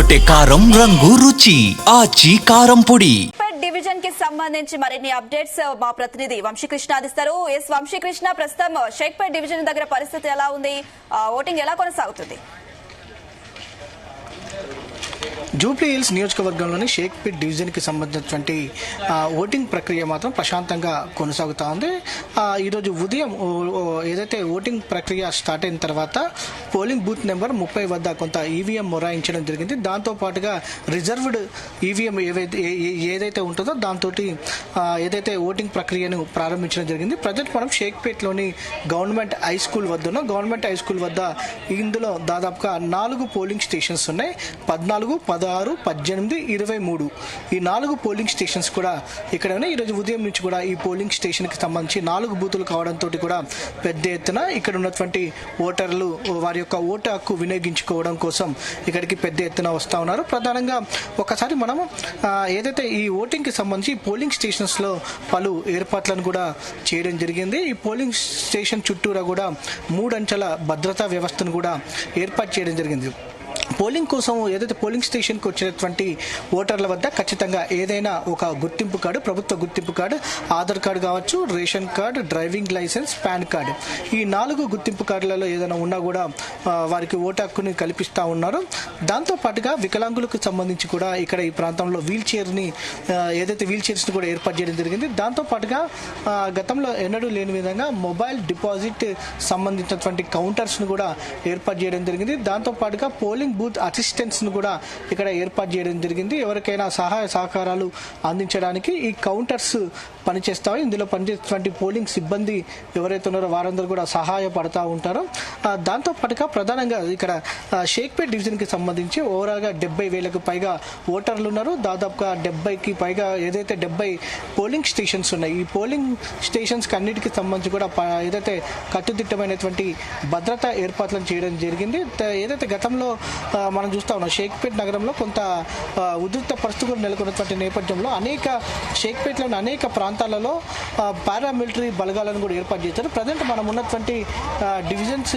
అదరగొట్టే కారం రంగు రుచి ఆచి కారం పొడి. డివిజన్ కి సంబంధించి మరిన్ని అప్డేట్స్ మా ప్రతినిధి వంశీకృష్ణ అందిస్తారు. వంశీకృష్ణ, ప్రస్తుతం షేక్పేట్ డివిజన్ దగ్గర పరిస్థితి ఎలా ఉంది? ఓటింగ్ ఎలా కొనసాగుతుంది? జూబ్లీ హిల్స్ నియోజకవర్గంలోని షేక్పేట్ డివిజన్కి సంబంధించినటువంటి ఓటింగ్ ప్రక్రియ మాత్రం ప్రశాంతంగా కొనసాగుతూ ఉంది. ఈరోజు ఉదయం ఏదైతే ఓటింగ్ ప్రక్రియ స్టార్ట్ అయిన తర్వాత పోలింగ్ బూత్ నెంబర్ 30 వద్ద కొంత ఈవీఎం మొరాయించడం జరిగింది. దాంతోపాటుగా రిజర్వ్డ్ ఈవీఎం ఏదైతే ఉంటుందో దాంతో ఏదైతే ఓటింగ్ ప్రక్రియను ప్రారంభించడం జరిగింది. ప్రజెంట్ మనం షేక్పేట్లోని గవర్నమెంట్ హై స్కూల్ వద్ద ఉన్నాం. గవర్నమెంట్ హై స్కూల్ వద్ద ఇందులో దాదాపుగా 4 పోలింగ్ స్టేషన్స్ ఉన్నాయి. 14, 16, 18, 23 ఈ 4 పోలింగ్ స్టేషన్స్ కూడా ఇక్కడ ఉన్నాయి. ఈరోజు ఉదయం నుంచి కూడా ఈ పోలింగ్ స్టేషన్కి సంబంధించి 4 బూతులు కావడంతో కూడా పెద్ద ఎత్తున ఇక్కడ ఉన్నటువంటి ఓటర్లు వారి యొక్క ఓటు హక్కు వినియోగించుకోవడం కోసం ఇక్కడికి పెద్ద ఎత్తున వస్తూ ఉన్నారు. ప్రధానంగా ఒకసారి మనము ఏదైతే ఈ ఓటింగ్కి సంబంధించి పోలింగ్ స్టేషన్స్లో పలు ఏర్పాట్లను కూడా చేయడం జరిగింది. ఈ పోలింగ్ స్టేషన్ చుట్టూరా కూడా 3 అంచెల భద్రతా వ్యవస్థను కూడా ఏర్పాటు చేయడం జరిగింది. పోలింగ్ కోసం ఏదైతే పోలింగ్ స్టేషన్కి వచ్చినటువంటి ఓటర్ల వద్ద ఖచ్చితంగా ఏదైనా ఒక గుర్తింపు కార్డు, ప్రభుత్వ గుర్తింపు కార్డు, ఆధార్ కార్డు కావచ్చు, ration card, driving licence, PAN card, ఈ 4 గుర్తింపు కార్డులలో ఏదైనా ఉన్నా కూడా వారికి ఓటు హక్కుని కల్పిస్తూ ఉన్నారు. దాంతోపాటుగా వికలాంగులకు సంబంధించి కూడా ఇక్కడ ఈ ప్రాంతంలో వీల్ చైర్స్ని కూడా ఏర్పాటు చేయడం జరిగింది. దాంతోపాటుగా గతంలో ఎన్నడూ లేని విధంగా మొబైల్ డిపాజిట్ సంబంధించినటువంటి కౌంటర్స్ను కూడా ఏర్పాటు చేయడం జరిగింది. దాంతోపాటుగా పోలింగ్ బూత్ అసిస్టెంట్స్ ను కూడా ఇక్కడ ఏర్పాటు చేయడం జరిగింది. ఎవరికైనా సహాయ సహకారాలు అందించడానికి ఈ కౌంటర్స్ పనిచేస్తాయి. ఇందులో పనిచేసేటువంటి పోలింగ్ సిబ్బంది ఎవరైతే ఉన్నారో వారందరూ కూడా సహాయపడతా ఉంటారు. దాంతోపాటుగా ప్రధానంగా ఇక్కడ షేక్పేట్ డివిజన్కి సంబంధించి ఓవరాల్గా 70,000కు పైగా ఓటర్లు ఉన్నారు. దాదాపుగా 70కి పైగా ఏదైతే 70 పోలింగ్ స్టేషన్స్ ఉన్నాయి. ఈ పోలింగ్ స్టేషన్స్కి అన్నిటికీ సంబంధించి కూడా ఏదైతే కట్టుదిట్టమైనటువంటి భద్రతా ఏర్పాట్లను చేయడం జరిగింది. ఏదైతే గతంలో మనం చూస్తా ఉన్నాం షేక్పేట్ నగరంలో కొంత ఉద్రిక్త పరిస్థితులు నెలకొన్నటువంటి నేపథ్యంలో షేక్పేట్లోని అనేక ప్రాంతాలలో పారామిలిటరీ బలగాలను కూడా ఏర్పాటు చేశారు. ప్రజెంట్ మనం ఉన్నటువంటి డివిజన్స్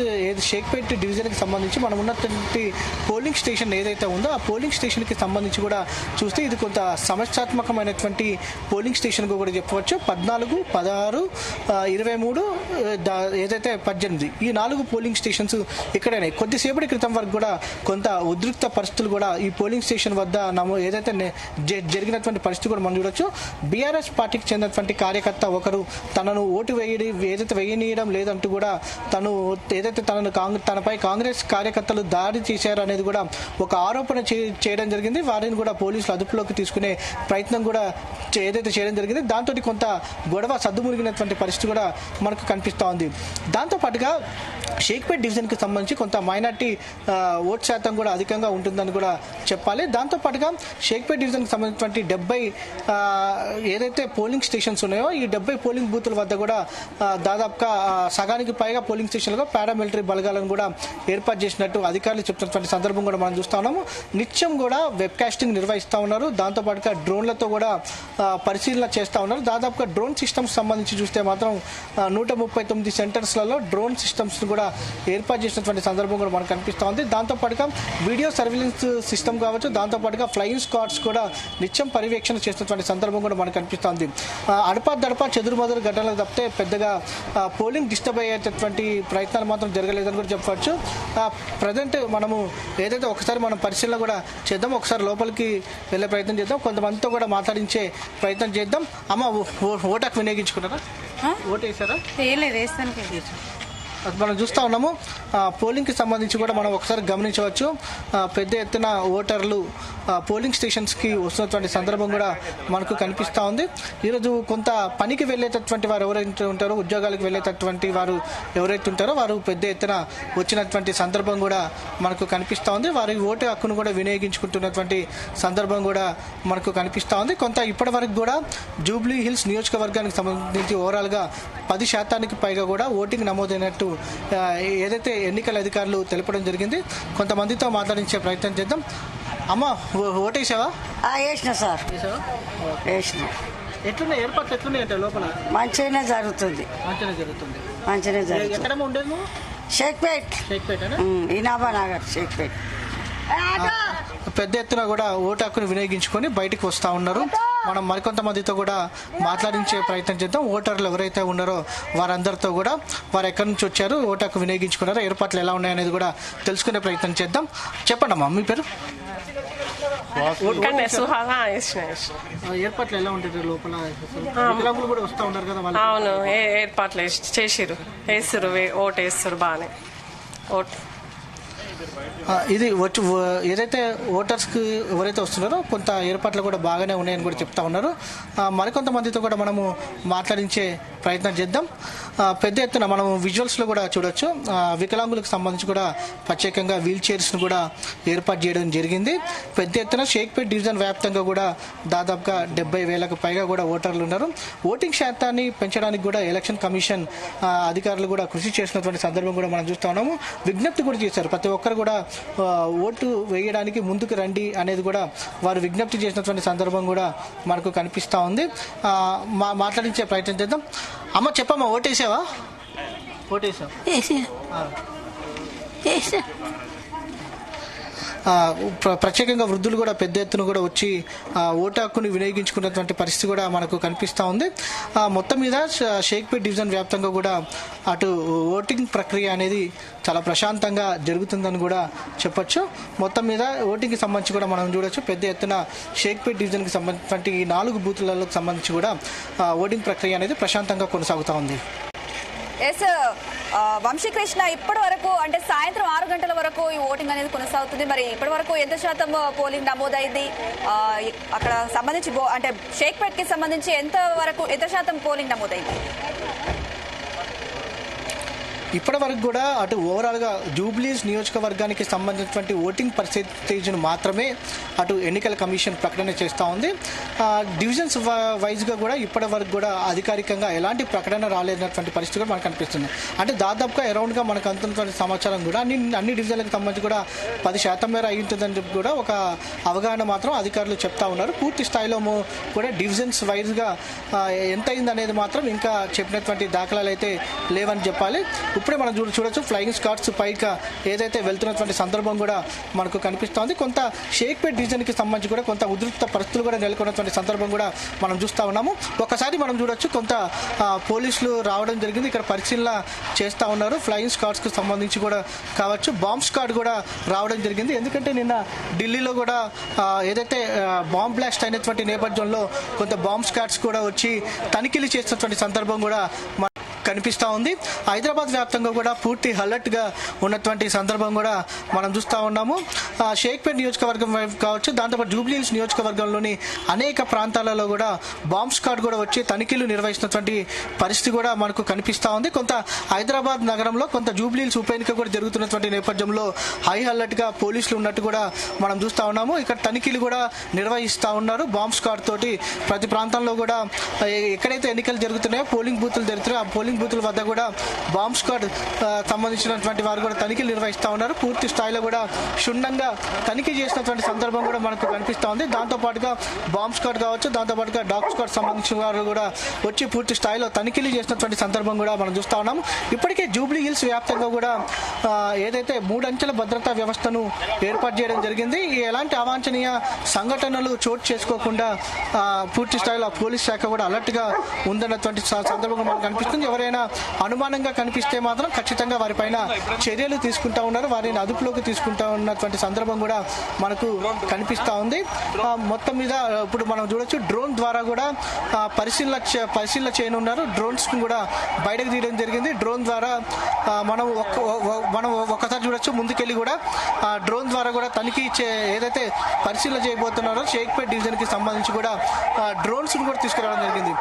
షేక్పేట్ డివిజన్కి సంబంధించి మనం ఉన్నటువంటి పోలింగ్ స్టేషన్ ఏదైతే ఉందో ఆ పోలింగ్ స్టేషన్కి సంబంధించి కూడా చూస్తే ఇది కొంత సమస్యాత్మకమైనటువంటి పోలింగ్ స్టేషన్గా కూడా చెప్పవచ్చు. 14, 16, 23 ఏదైతే 18 ఈ 4 పోలింగ్ స్టేషన్స్ ఇక్కడనే కొద్దిసేపటి క్రితం వరకు కూడా కొంత ఉద్రిక్త పరిస్థితులు కూడా ఈ పోలింగ్ స్టేషన్ వద్ద ఏదైతే జరిగినటువంటి పరిస్థితి కూడా మనం చూడొచ్చు. బీఆర్ఎస్ పార్టీకి చెందినటువంటి కార్యకర్త ఒకరు తనను ఓటు వేయనీయడం లేదంటూ కూడా తనపై కాంగ్రెస్ కార్యకర్తలు దాడి చేశారు అనేది కూడా ఒక ఆరోపణ చేయడం జరిగింది. వారిని కూడా పోలీసులు అదుపులోకి తీసుకునే ప్రయత్నం కూడా ఏదైతే చేయడం జరిగింది. దాంతో కొంత గొడవ సద్దుమురిగినటువంటి పరిస్థితి కూడా మనకు కనిపిస్తూ ఉంది. దాంతోపాటుగా షేక్పేట్ డివిజన్కి సంబంధించి కొంత మైనార్టీ ఓటు శాతం కూడా అధికంగా ఉంటుందని కూడా చెప్పాలి. దాంతోపాటుగా షేక్పేట్ డివిజన్కి సంబంధించినటువంటి 70 ఏదైతే పోలింగ్ స్టేషన్స్ ఉన్నాయో ఈ 70 పోలింగ్ బూతుల వద్ద కూడా దాదాపుగా సగానికి పైగా పోలింగ్ స్టేషన్లుగా పారామిలిటరీ బలగాలను కూడా ఏర్పాటు చేసినట్టు అధికారులు చెప్తున్నటువంటి సందర్భం కూడా మనం చూస్తా ఉన్నాము. నిత్యం కూడా వెబ్ కాస్టింగ్ నిర్వహిస్తూ ఉన్నారు. దాంతోపాటుగా డ్రోన్లతో కూడా పరిశీలన చేస్తూ ఉన్నారు. దాదాపుగా డ్రోన్ సిస్టమ్స్ సంబంధించి చూస్తే మాత్రం 139 సెంటర్స్లలో డ్రోన్ సిస్టమ్స్ కూడా ఏర్పాటు చేసినటువంటి సందర్భం కూడా మనకు కనిపిస్తూ ఉంది. దాంతోపాటుగా వీడియో సర్వేలెన్స్ సిస్టమ్ కావచ్చు, దాంతోపాటుగా ఫ్లయింగ్ స్క్వాడ్స్ కూడా నిత్యం పర్యవేక్షణ చేస్తున్నటువంటి సందర్భం కూడా మనకు కనిపిస్తుంది. అడపా చెదురుమదురు ఘటనలు తప్పితే పెద్దగా పోలింగ్ డిస్టర్బ్ అయ్యేటటువంటి ప్రయత్నాలు మాత్రం జరగలేదని కూడా చెప్పవచ్చు. ప్రజెంట్ మనము ఏదైతే ఒకసారి మనం పరిశీలన కూడా చేద్దాం, ఒకసారి లోపలికి వెళ్ళే ప్రయత్నం చేద్దాం, కొంతమందితో కూడా మాట్లాడించే ప్రయత్నం చేద్దాం. అమ్మ, ఓటాకు వినియోగించుకున్నారా? ఓటు వేసారా? మనం చూస్తూ ఉన్నాము. పోలింగ్కి సంబంధించి కూడా మనం ఒకసారి గమనించవచ్చు. పెద్ద ఎత్తున ఓటర్లు పోలింగ్ స్టేషన్స్కి వస్తున్నటువంటి సందర్భం కూడా మనకు కనిపిస్తూ ఉంది. ఈరోజు కొంత పనికి వెళ్ళేటటువంటి వారు ఎవరైతే ఉంటారో, ఉద్యోగాలకు వెళ్ళేటటువంటి వారు ఎవరైతే ఉంటారో వారు పెద్ద ఎత్తున వచ్చినటువంటి సందర్భం కూడా మనకు కనిపిస్తూ ఉంది. వారి ఓటు హక్కును కూడా వినియోగించుకుంటున్నటువంటి సందర్భం కూడా మనకు కనిపిస్తూ ఉంది. కొంత ఇప్పటి వరకు కూడా జూబ్లీ హిల్స్ నియోజకవర్గానికి సంబంధించి ఓవరాల్గా 10% పైగా కూడా ఓటింగ్ నమోదైనట్టు ఏదైతే ఎన్నికల అధికారులు తెలపడం జరిగింది. కొంతమందితో మాట్లాడించే ప్రయత్నం చేద్దాం. అమ్మ, ఓటేసావా? వేసిన సార్, వేసిన. ఎట్లున్నాయి ఏర్పాట్లు? ఎట్లున్నాయి అంటే లోపల? మంచిగానే జరుగుతుంది. ఎక్కడ ఉండేది? షేక్పేట్, ఇనాబా నగర్, షేక్పేట్. పెద్ద ఎత్తున కూడా ఓటు హక్కును వినియోగించుకొని బయటకు వస్తూ ఉన్నారు. మనం మరికొంతమందితో కూడా మాట్లాడించే ప్రయత్నం చేద్దాం. ఓటర్లు ఎవరైతే ఉన్నారో వారందరితో కూడా వారు ఎక్కడి నుంచి వచ్చారు, ఓటు హక్కు వినియోగించుకున్నారో, ఏర్పాట్లు ఎలా ఉన్నాయనేది కూడా తెలుసుకునే ప్రయత్నం చేద్దాం. చెప్పండి అమ్మా, మీ పేరు? ఏర్పాట్లు ఎలా ఉంటుంది లోపల? వికలాంగులు కూడా వస్తూ ఉన్నారు కదా వాళ్ళు. అవును, ఏర్పాట్లు చేసిరు, వేస్తురు, ఓటు వేస్తారు బాగానే. ఓటు ఇది వచ్చి ఏదైతే ఓటర్స్కి ఎవరైతే వస్తున్నారో కొంత ఏర్పాట్లు కూడా బాగానే ఉన్నాయని కూడా చెప్తా ఉన్నారు. మరికొంతమందితో కూడా మనము మాట్లాడించే ప్రయత్నం చేద్దాం. పెద్ద ఎత్తున మనం విజువల్స్లో కూడా చూడొచ్చు, వికలాంగులకు సంబంధించి కూడా ప్రత్యేకంగా వీల్ చైర్స్ను కూడా ఏర్పాటు చేయడం జరిగింది. పెద్ద ఎత్తున షేక్పేట్ డివిజన్ వ్యాప్తంగా కూడా దాదాపుగా 70,000కు పైగా కూడా ఓటర్లు ఉన్నారు. ఓటింగ్ శాతాన్ని పెంచడానికి కూడా ఎలక్షన్ కమిషన్ అధికారులు కూడా కృషి చేసినటువంటి సందర్భం కూడా మనం చూస్తా ఉన్నాము. విజ్ఞప్తి కూడా చేశారు, ప్రతి ఒక్కరు కూడా ఓటు వేయడానికి ముందుకు రండి అనేది కూడా వారు విజ్ఞప్తి చేసినటువంటి సందర్భం కూడా మనకు కనిపిస్తూ ఉంది. మాట్లాడించే ప్రయత్నం చేద్దాం. అమ్మ చెప్పమ్మా, ఓటేసావా? ఓటేసావు? ప్రత్యేకంగా వృద్ధులు కూడా పెద్ద ఎత్తున కూడా వచ్చి ఓటు హక్కుని వినియోగించుకున్నటువంటి పరిస్థితి కూడా మనకు కనిపిస్తూ ఉంది. మొత్తం మీద షేక్పేట్ డివిజన్ వ్యాప్తంగా కూడా అటు ఓటింగ్ ప్రక్రియ అనేది చాలా ప్రశాంతంగా జరుగుతుందని కూడా చెప్పొచ్చు. మొత్తం మీద ఓటింగ్కి సంబంధించి కూడా మనం చూడొచ్చు, పెద్ద ఎత్తున షేక్పేట్ డివిజన్కి సంబంధించినటువంటి 4 బూతులకు సంబంధించి కూడా ఓటింగ్ ప్రక్రియ అనేది ప్రశాంతంగా కొనసాగుతూ ఉంది. ఎస్ వంశీకృష్ణ, ఇప్పటి వరకు అంటే సాయంత్రం 6 గంటల వరకు ఈ ఓటింగ్ అనేది కొనసాగుతుంది. మరి ఇప్పటి వరకు ఎంత శాతం పోలింగ్ నమోదైంది? అక్కడ సంబంధించి అంటే షేక్పేట్ కి సంబంధించి ఎంత శాతం పోలింగ్ నమోదైంది? ఇప్పటి వరకు కూడా అటు ఓవరాల్గా జూబ్లీస్ నియోజకవర్గానికి సంబంధించినటువంటి ఓటింగ్ పర్సెంటేజ్ను మాత్రమే అటు ఎన్నికల కమిషన్ ప్రకటన చేస్తూ ఉంది. డివిజన్స్ వైజ్గా కూడా ఇప్పటి వరకు కూడా అధికారికంగా ఎలాంటి ప్రకటన రాలేనటువంటి పరిస్థితి కూడా మనకు కనిపిస్తుంది. అంటే దాదాపుగా అరౌండ్గా మనకు అందుతున్నటువంటి సమాచారం కూడా అన్ని డివిజన్లకు సంబంధించి కూడా 10% మేర అయ్యింటుందని చెప్పి కూడా ఒక అవగాహన మాత్రం అధికారులు చెప్తా ఉన్నారు. పూర్తి స్థాయిలో కూడా డివిజన్స్ వైజ్గా ఎంత అయింది అనేది మాత్రం ఇంకా చెప్పినటువంటి దాఖలాలు అయితే లేవని చెప్పాలి. ఇప్పుడే మనం చూడొచ్చు, ఫ్లయింగ్ స్కాట్స్ పైగా ఏదైతే వెళ్తున్నటువంటి సందర్భం కూడా మనకు కనిపిస్తోంది. కొంత షేక్పేట్ డివిజన్కి సంబంధించి కూడా కొంత ఉద్రిక్త పరిస్థితులు కూడా నెలకొన్నటువంటి సందర్భం కూడా మనం చూస్తూ ఉన్నాము. ఒకసారి మనం చూడొచ్చు, కొంత పోలీసులు రావడం జరిగింది, ఇక్కడ పరిశీలన చేస్తూ ఉన్నారు. ఫ్లయింగ్ స్కాట్స్కి సంబంధించి కూడా కావచ్చు, బాంబ్ స్క్వాడ్ కూడా రావడం జరిగింది. ఎందుకంటే నిన్న ఢిల్లీలో కూడా ఏదైతే బాంబ్ బ్లాస్ట్ అయినటువంటి నేపథ్యంలో కొంత బాంబ్ స్క్వాడ్స్ కూడా వచ్చి తనిఖీలు చేస్తున్నటువంటి సందర్భం కూడా కనిపిస్తూ ఉంది. హైదరాబాద్ వ్యాప్తంగా కూడా పూర్తి అలర్ట్గా ఉన్నటువంటి సందర్భం కూడా మనం చూస్తూ ఉన్నాము. షేక్పేట్ నియోజకవర్గం కావచ్చు, దాంతోపాటు జూబ్లీ హిల్స్ నియోజకవర్గంలోని అనేక ప్రాంతాలలో కూడా బాంబ్ స్క్వాడ్ కూడా వచ్చి తనిఖీలు నిర్వహిస్తున్నటువంటి పరిస్థితి కూడా మనకు కనిపిస్తూ ఉంది. కొంత హైదరాబాద్ నగరంలో కొంత జూబ్లీ హిల్స్ ఉప ఎన్నిక కూడా జరుగుతున్నటువంటి నేపథ్యంలో హై అలర్ట్గా పోలీసులు ఉన్నట్టు కూడా మనం చూస్తూ ఉన్నాము. ఇక్కడ తనిఖీలు కూడా నిర్వహిస్తూ ఉన్నారు బాంబ్ స్క్వాడ్ తోటి. ప్రతి ప్రాంతంలో కూడా ఎక్కడైతే ఎన్నికలు జరుగుతున్నాయో, పోలింగ్ బూతులు జరుగుతున్నాయో, ఆ పోలింగ్ బూతుల వద్ద కూడా బాంబ్ స్క్వాడ్ సంబంధించినటువంటి వారు కూడా తనిఖీలు నిర్వహిస్తూ ఉన్నారు. పూర్తి స్థాయిలో కూడా క్షుణ్ణంగా తనిఖీ చేసినటువంటి సందర్భం కూడా మనకు కనిపిస్తూ ఉంది. దాంతోపాటుగా బాంబ్ స్క్వాడ్ కావచ్చు, దాంతోపాటుగా డాగ్ స్క్వాడ్ సంబంధించిన వారు కూడా వచ్చి పూర్తి స్థాయిలో తనిఖీలు చేసినటువంటి సందర్భం కూడా మనం చూస్తూ ఉన్నాము. ఇప్పటికే జూబ్లీ హిల్స్ వ్యాప్తంగా కూడా ఏదైతే 3 అంచెల భద్రతా వ్యవస్థను ఏర్పాటు చేయడం జరిగింది. ఎలాంటి అవాంఛనీయ సంఘటనలు చోటు చేసుకోకుండా పూర్తి స్థాయిలో పోలీస్ శాఖ కూడా అలర్ట్గా ఉందన్నటువంటి సందర్భం మనకు కనిపిస్తుంది. ఎవరైనా అనుమానంగా కనిపిస్తే మాత్రం ఖచ్చితంగా వారిపైన చర్యలు తీసుకుంటా ఉన్నారు, వారిని అదుపులోకి తీసుకుంటా ఉన్నటువంటి సందర్భం కూడా మనకు కనిపిస్తూ ఉంది. మొత్తం మీద ఇప్పుడు మనం చూడొచ్చు, డ్రోన్ ద్వారా కూడా పరిశీలన చేయనున్నారు. డ్రోన్స్ కూడా బయటకు తీయడం జరిగింది. డ్రోన్ ద్వారా మనం ఒకసారి చూడొచ్చు, ముందుకెళ్ళి కూడా డ్రోన్ ద్వారా కూడా తనిఖీ ఏదైతే పరిశీలన చేయబోతున్నారో షేక్పేట్ డివిజన్కి సంబంధించి కూడా డ్రోన్స్ కూడా తీసుకురావడం జరిగింది.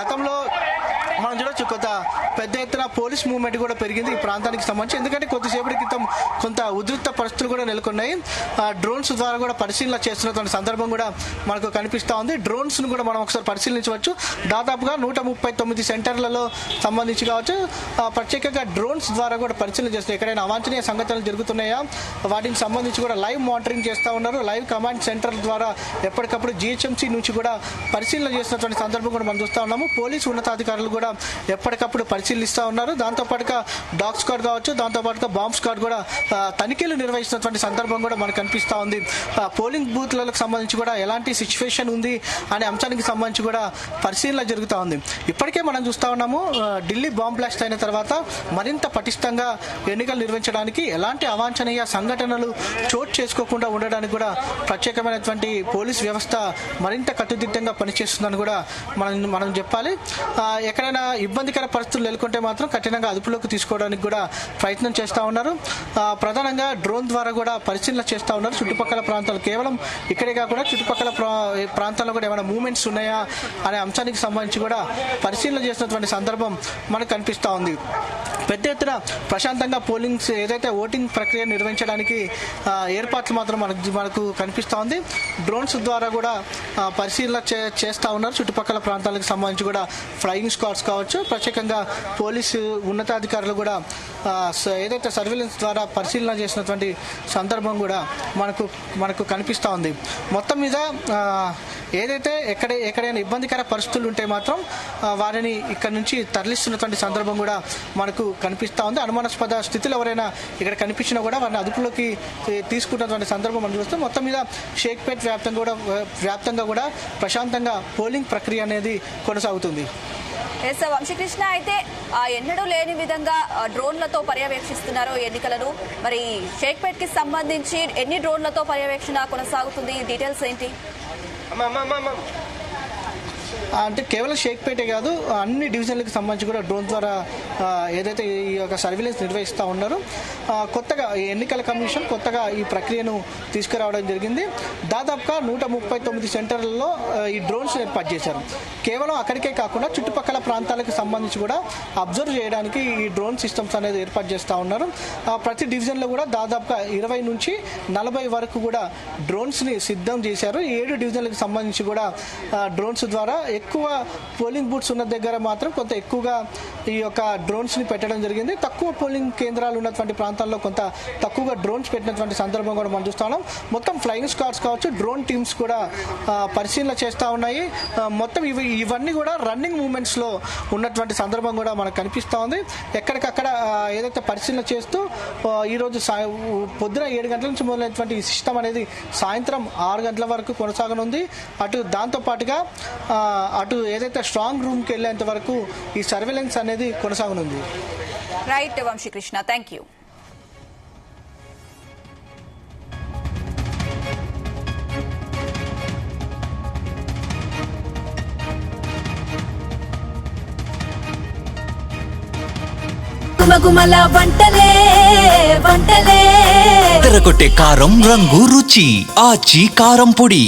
గతంలో మనం చూడొచ్చు, కొంత పెద్ద ఎత్తున పోలీస్ మూవ్మెంట్ కూడా పెరిగింది ఈ ప్రాంతానికి సంబంధించి. ఎందుకంటే కొద్దిసేపటి క్రితం కొంత ఉద్రిక్త పరిస్థితులు కూడా నెలకొన్నాయి. డ్రోన్స్ ద్వారా కూడా పరిశీలన చేస్తున్నటువంటి సందర్భం కూడా మనకు కనిపిస్తూ ఉంది. డ్రోన్స్ ను కూడా మనం ఒకసారి పరిశీలించవచ్చు. దాదాపుగా 139 సెంటర్లలో సంబంధించి కావచ్చు, ప్రత్యేకంగా డ్రోన్స్ ద్వారా కూడా పరిశీలన చేస్తారు. ఎక్కడైనా అవాంఛనీయ సంఘటనలు జరుగుతున్నాయా వాటికి సంబంధించి కూడా లైవ్ మానిటరింగ్ చేస్తూ ఉన్నారు. లైవ్ కమాండ్ సెంటర్ ద్వారా ఎప్పటికప్పుడు GHMC నుంచి కూడా పరిశీలన చేస్తున్నటువంటి సందర్భం కూడా మనం చూస్తూ ఉన్నాము. పోలీసు ఉన్నతాధికారులు కూడా ఎప్పటికప్పుడు పరిశీలిస్తూ ఉన్నారు. దాంతోపాటుగా డాగ్ స్క్వాడ్ కావచ్చు, దాంతోపాటుగా బాంబ్ స్క్వాడ్ కూడా తనిఖీలు నిర్వహిస్తున్నటువంటి సందర్భం కూడా మనకు కనిపిస్తూ ఉంది. పోలింగ్ బూత్లకు సంబంధించి కూడా ఎలాంటి సిచ్యువేషన్ ఉంది అనే అంశానికి సంబంధించి కూడా పరిశీలన జరుగుతూ ఉంది. ఇప్పటికే మనం చూస్తూ ఉన్నాము, ఢిల్లీ బాంబ్ బ్లాస్ట్ అయిన తర్వాత మరింత పటిష్టంగా ఎన్నికలు నిర్వహించడానికి ఎలాంటి అవాంఛనీయ సంఘటనలు చోటు చేసుకోకుండా ఉండడానికి కూడా ప్రత్యేకమైనటువంటి పోలీస్ వ్యవస్థ మరింత కట్టుదిట్టంగా పనిచేస్తుందని కూడా మనం చెప్పాలి. ఎక్కడైనా ఇబ్బందికర పరిస్థితులు నెలకొంటే మాత్రం కఠినంగా అదుపులోకి తీసుకోవడానికి కూడా ప్రయత్నం చేస్తూ ఉన్నారు. ప్రధానంగా డ్రోన్ ద్వారా కూడా పరిశీలన చేస్తూ ఉన్నారు. చుట్టుపక్కల ప్రాంతాలు కేవలం ఇక్కడే కాకుండా చుట్టుపక్కల ప్రాంతాల్లో కూడా ఏమైనా మూవ్మెంట్స్ ఉన్నాయా అనే అంశానికి సంబంధించి కూడా పరిశీలన చేసినటువంటి సందర్భం మనకు కనిపిస్తూ ఉంది. పెద్ద ఎత్తున ప్రశాంతంగా పోలింగ్స్ ఏదైతే ఓటింగ్ ప్రక్రియ నిర్వహించడానికి ఏర్పాట్లు మాత్రం మనకు కనిపిస్తూ ఉంది. డ్రోన్స్ ద్వారా కూడా పరిశీలన చేస్తూ ఉన్నారు. చుట్టుపక్కల ప్రాంతాలకు సంబంధించి కూడా ఫ్లయింగ్ స్క్వాడ్స్ కావచ్చు, ప్రత్యేకంగా పోలీసు ఉన్నతాధికారులు కూడా ఏదైతే సర్వేలెన్స్ ద్వారా పరిశీలన చేసినటువంటి సందర్భం కూడా మనకు కనిపిస్తూ ఉంది. మొత్తం మీద ఏదైతే ఎక్కడైనా ఇబ్బందికర పరిస్థితులు ఉంటే మాత్రం వారిని ఇక్కడి నుంచి తరలిస్తున్నటువంటి సందర్భం కూడా మనకు కనిపిస్తూ ఉంది. అనుమానాస్పద స్థితిలో ఎవరైనా ఇక్కడ కనిపించినా కూడా వారిని అదుపులోకి తీసుకున్నటువంటి సందర్భం మనం చూస్తే మొత్తం మీద షేక్పేట్ వ్యాప్తంగా కూడా ప్రశాంతంగా పోలింగ్ ప్రక్రియ అనేది కొనసాగుతుంది. వంశీకృష్ణ, అయితే ఎన్నడూ లేని విధంగా డ్రోన్లతో పర్యవేక్షిస్తున్నారు ఎన్నికలను. మరి షేక్పేట్ కి సంబంధించి ఎన్ని డ్రోన్లతో పర్యవేక్షణ కొనసాగుతుంది, డీటెయిల్స్ ఏంటి? అంటే కేవలం షేక్పేటే కాదు, అన్ని డివిజన్లకు సంబంధించి కూడా డ్రోన్ ద్వారా ఏదైతే ఈ యొక్క సర్వేలెన్స్ నిర్వహిస్తూ ఉన్నారో కొత్తగా ఎన్నికల కమిషన్ కొత్తగా ఈ ప్రక్రియను తీసుకురావడం జరిగింది. దాదాపుగా 139 సెంటర్లలో ఈ డ్రోన్స్ ఏర్పాటు చేశారు. కేవలం అక్కడికే కాకుండా చుట్టుపక్కల ప్రాంతాలకు సంబంధించి కూడా అబ్జర్వ్ చేయడానికి ఈ డ్రోన్ సిస్టమ్స్ అనేది ఏర్పాటు చేస్తూ ఉన్నారు. ప్రతి డివిజన్లో కూడా దాదాపుగా 20 నుంచి 40 వరకు కూడా డ్రోన్స్ని సిద్ధం చేశారు. 7 డివిజన్లకు సంబంధించి కూడా డ్రోన్స్ ద్వారా ఎక్కువ పోలింగ్ బూత్స్ ఉన్న దగ్గర మాత్రం కొంత ఎక్కువగా ఈ యొక్క డ్రోన్స్ని పెట్టడం జరిగింది. తక్కువ పోలింగ్ కేంద్రాలు ఉన్నటువంటి ప్రాంతాల్లో కొంత తక్కువగా డ్రోన్స్ పెట్టినటువంటి సందర్భం కూడా మనం చూస్తున్నాం. మొత్తం ఫ్లయింగ్ స్క్వాడ్స్ కావచ్చు, డ్రోన్ టీమ్స్ కూడా పరిశీలన చేస్తూ ఉన్నాయి. మొత్తం ఇవన్నీ కూడా రన్నింగ్ మూమెంట్స్లో ఉన్నటువంటి సందర్భం కూడా మనకు కనిపిస్తూ ఉంది. ఎక్కడికక్కడ ఏదైతే పరిశీలన చేస్తూ ఈరోజు పొద్దున 7 గంటల నుంచి మొదలైనటువంటి ఈ సిస్టమ్ అనేది సాయంత్రం 6 గంటల వరకు కొనసాగనుంది. దాంతోపాటుగా అటు ఏదైతే స్ట్రాంగ్ రూమ్కి వెళ్ళేంత వరకు ఈ సర్వేలెన్స్ అనేది కొనసాగనుంది. Right Vamshikrishna, thank you. గుమగుమల వంటలే తెరకొట్టే కారం రంగు రుచి ఆచి కారం పొడి.